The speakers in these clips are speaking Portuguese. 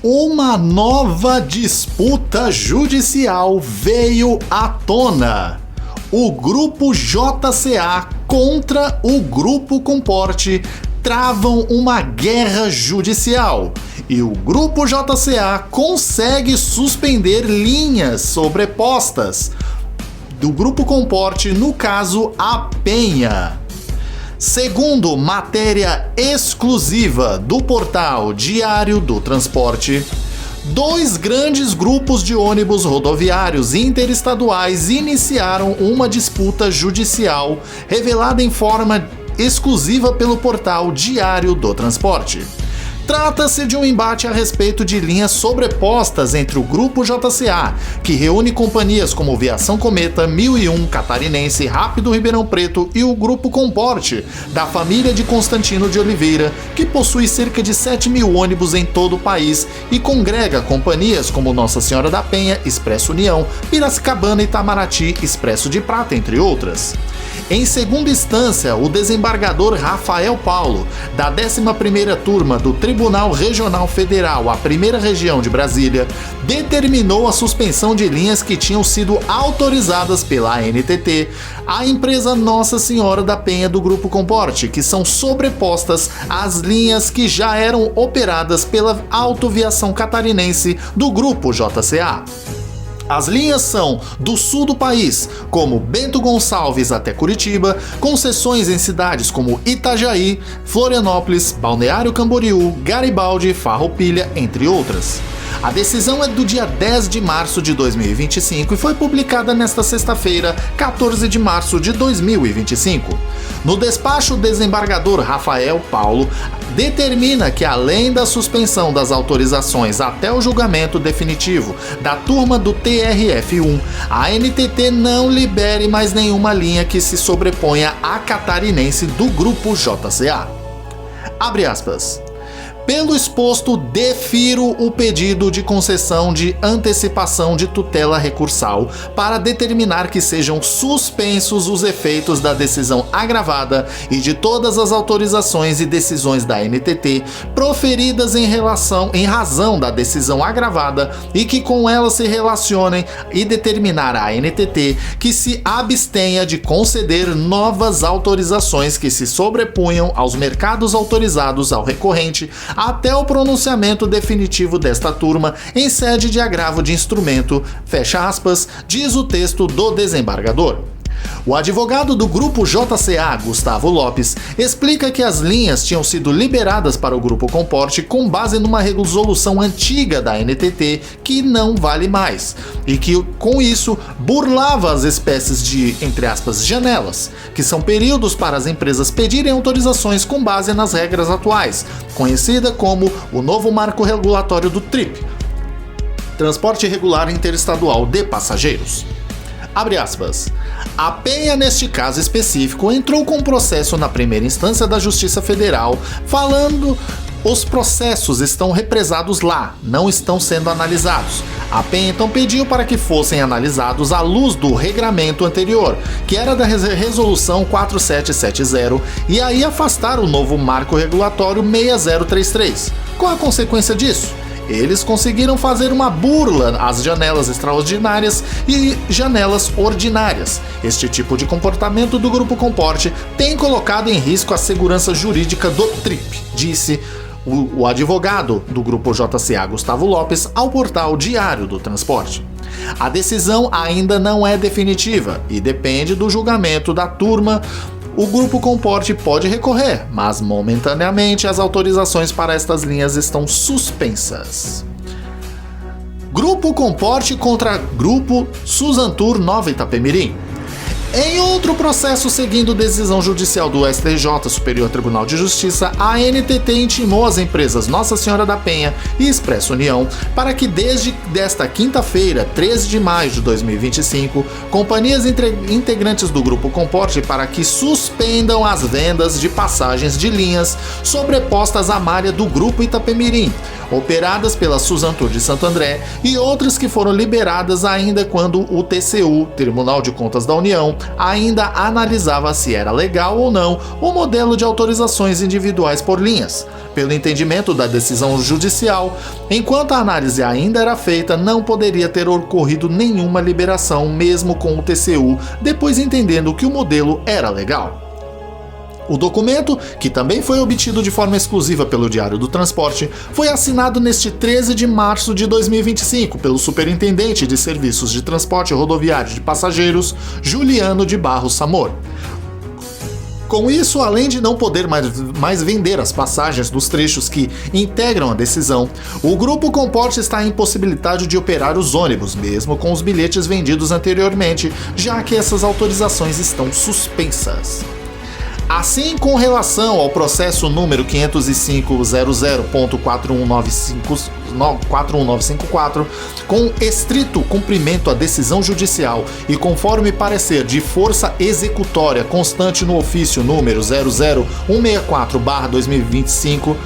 Uma nova disputa judicial veio à tona. O Grupo JCA contra o Grupo Comporte travam uma guerra judicial e o Grupo JCA consegue suspender linhas sobrepostas do Grupo Comporte, no caso a Penha. Segundo matéria exclusiva do portal Diário do Transporte, dois grandes grupos de ônibus rodoviários interestaduais iniciaram uma disputa judicial revelada em forma exclusiva pelo portal Diário do Transporte. Trata-se de um embate a respeito de linhas sobrepostas entre o Grupo JCA, que reúne companhias como Viação Cometa, 1001, Catarinense, Rápido Ribeirão Preto, e o Grupo Comporte, da família de Constantino de Oliveira, que possui cerca de 7.000 ônibus em todo o país e congrega companhias como Nossa Senhora da Penha, Expresso União, Piracicabana e Itamaraty, Expresso de Prata, entre outras. Em segunda instância, o desembargador Rafael Paulo, da 11ª turma do Tribunal Regional Federal, a primeira região de Brasília, determinou a suspensão de linhas que tinham sido autorizadas pela ANTT, a empresa Nossa Senhora da Penha do Grupo Comporte, que são sobrepostas às linhas que já eram operadas pela Autoviação Catarinense do Grupo JCA. As linhas são do sul do país, como Bento Gonçalves até Curitiba, com seções em cidades como Itajaí, Florianópolis, Balneário Camboriú, Garibaldi, Farroupilha, entre outras. A decisão é do dia 10 de março de 2025 e foi publicada nesta sexta-feira, 14 de março de 2025. No despacho, o desembargador Rafael Paulo determina que, além da suspensão das autorizações até o julgamento definitivo da turma do TRF1, a ANTT não libere mais nenhuma linha que se sobreponha à catarinense do Grupo JCA. Abre aspas. Pelo exposto, defiro o pedido de concessão de antecipação de tutela recursal para determinar que sejam suspensos os efeitos da decisão agravada e de todas as autorizações e decisões da ANTT proferidas em razão da decisão agravada e que com ela se relacionem, e determinar à ANTT que se abstenha de conceder novas autorizações que se sobrepunham aos mercados autorizados ao recorrente até o pronunciamento definitivo desta turma em sede de agravo de instrumento, fecha aspas, diz o texto do desembargador. O advogado do Grupo JCA, Gustavo Lopes, explica que as linhas tinham sido liberadas para o Grupo Comporte com base numa resolução antiga da ANTT que não vale mais, e que, com isso, burlava as espécies de, entre aspas, janelas, que são períodos para as empresas pedirem autorizações com base nas regras atuais, conhecida como o novo marco regulatório do TRIP, Transporte Regular Interestadual de Passageiros. Abre aspas. A Penha, neste caso específico, entrou com processo na primeira instância da Justiça Federal, falando os processos estão represados lá, não estão sendo analisados. A Penha então pediu para que fossem analisados à luz do regramento anterior, que era da Resolução 4770, e aí afastar o novo Marco Regulatório 6033. Qual a consequência disso? Eles conseguiram fazer uma burla às janelas extraordinárias e janelas ordinárias. Este tipo de comportamento do Grupo Comporte tem colocado em risco a segurança jurídica do TRIP, disse o advogado do Grupo JCA, Gustavo Lopes, ao portal Diário do Transporte. A decisão ainda não é definitiva e depende do julgamento da turma. O Grupo Comporte pode recorrer, mas momentaneamente as autorizações para estas linhas estão suspensas. Grupo Comporte contra Grupo Suzantur Nova Itapemirim. Em outro processo seguindo decisão judicial do STJ, Superior Tribunal de Justiça, a ANTT intimou as empresas Nossa Senhora da Penha e Expresso União para que desde desta quinta-feira, 13 de maio de 2025, companhias integrantes do Grupo Comporte para que suspendam as vendas de passagens de linhas sobrepostas à malha do Grupo Itapemirim, operadas pela Suzantur de Santo André, e outras que foram liberadas ainda quando o TCU, Tribunal de Contas da União, ainda analisava se era legal ou não o modelo de autorizações individuais por linhas. Pelo entendimento da decisão judicial, enquanto a análise ainda era feita, não poderia ter ocorrido nenhuma liberação, mesmo com o TCU, depois entendendo que o modelo era legal. O documento, que também foi obtido de forma exclusiva pelo Diário do Transporte, foi assinado neste 13 de março de 2025 pelo Superintendente de Serviços de Transporte Rodoviário de Passageiros, Juliano de Barros Samor. Com isso, além de não poder mais vender as passagens dos trechos que integram a decisão, o Grupo Comporte está impossibilitado de operar os ônibus, mesmo com os bilhetes vendidos anteriormente, já que essas autorizações estão suspensas. Assim, com relação ao processo número 505.00.41954, com estrito cumprimento à decisão judicial e conforme parecer de força executória constante no ofício número 00164/2025,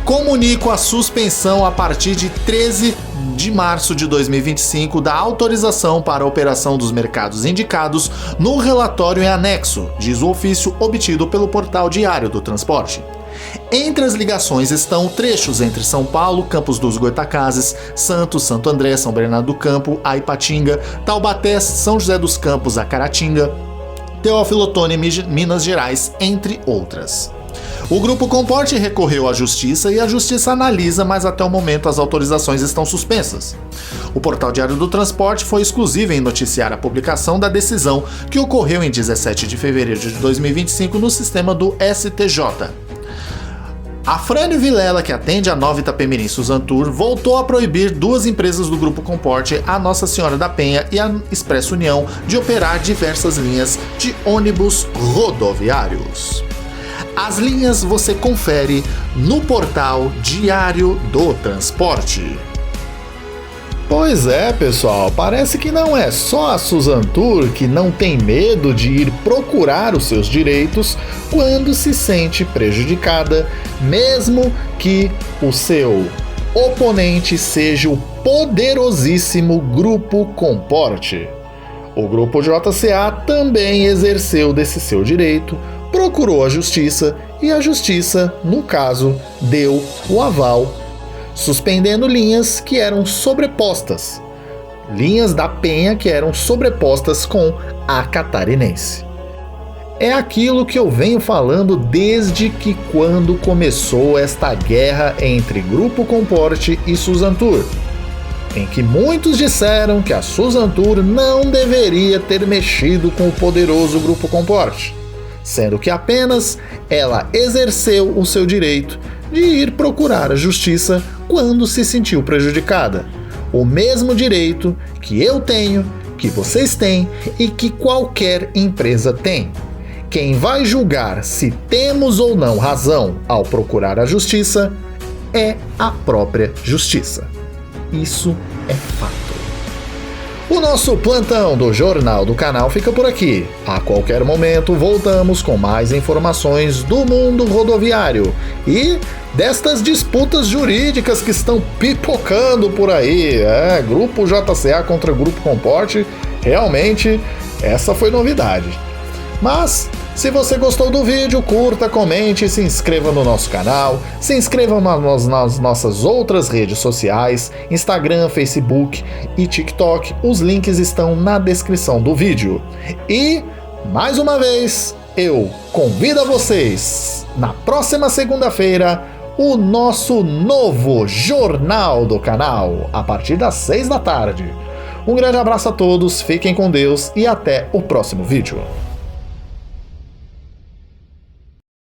comunico a suspensão a partir de 13 de março de 2025 da autorização para a operação dos mercados indicados no relatório em anexo, diz o ofício obtido pelo portal Diário do Transporte. Entre as ligações estão trechos entre São Paulo, Campos dos Goytacazes, Santos, Santo André, São Bernardo do Campo, Aipatinga, Taubaté, São José dos Campos, Acaratinga, Teófilo Otoni, Minas Gerais, entre outras. O Grupo Comporte recorreu à Justiça e a Justiça analisa, mas até o momento as autorizações estão suspensas. O portal Diário do Transporte foi exclusivo em noticiar a publicação da decisão que ocorreu em 17 de fevereiro de 2025 no sistema do STJ. A Frânio Vilela, que atende a Nova Itapemirim Suzantur, voltou a proibir duas empresas do Grupo Comporte, a Nossa Senhora da Penha e a Expresso União, de operar diversas linhas de ônibus rodoviários. As linhas você confere no portal Diário do Transporte. Pois é, pessoal, parece que não é só a Suzantur que não tem medo de ir procurar os seus direitos quando se sente prejudicada, mesmo que o seu oponente seja o poderosíssimo Grupo Comporte. O Grupo JCA também exerceu desse seu direito, procurou a Justiça e a Justiça, no caso, deu o aval, suspendendo linhas que eram sobrepostas, linhas da Penha que eram sobrepostas com a Catarinense. É aquilo que eu venho falando desde que quando começou esta guerra entre Grupo Comporte e Suzantur, em que muitos disseram que a Suzantur não deveria ter mexido com o poderoso Grupo Comporte, sendo que apenas ela exerceu o seu direito de ir procurar a justiça quando se sentiu prejudicada. O mesmo direito que eu tenho, que vocês têm e que qualquer empresa tem. Quem vai julgar se temos ou não razão ao procurar a justiça é a própria justiça. Isso é fato. O nosso plantão do Jornal do Canal fica por aqui. A qualquer momento voltamos com mais informações do mundo rodoviário e destas disputas jurídicas que estão pipocando por aí. Grupo JCA contra Grupo Comporte, realmente essa foi novidade. Mas, se você gostou do vídeo, curta, comente, se inscreva no nosso canal, se inscreva nas nossas outras redes sociais, Instagram, Facebook e TikTok. Os links estão na descrição do vídeo. E, mais uma vez, eu convido a vocês, na próxima segunda-feira, o nosso novo Jornal do Canal, a partir das 6 da tarde. Um grande abraço a todos, fiquem com Deus e até o próximo vídeo.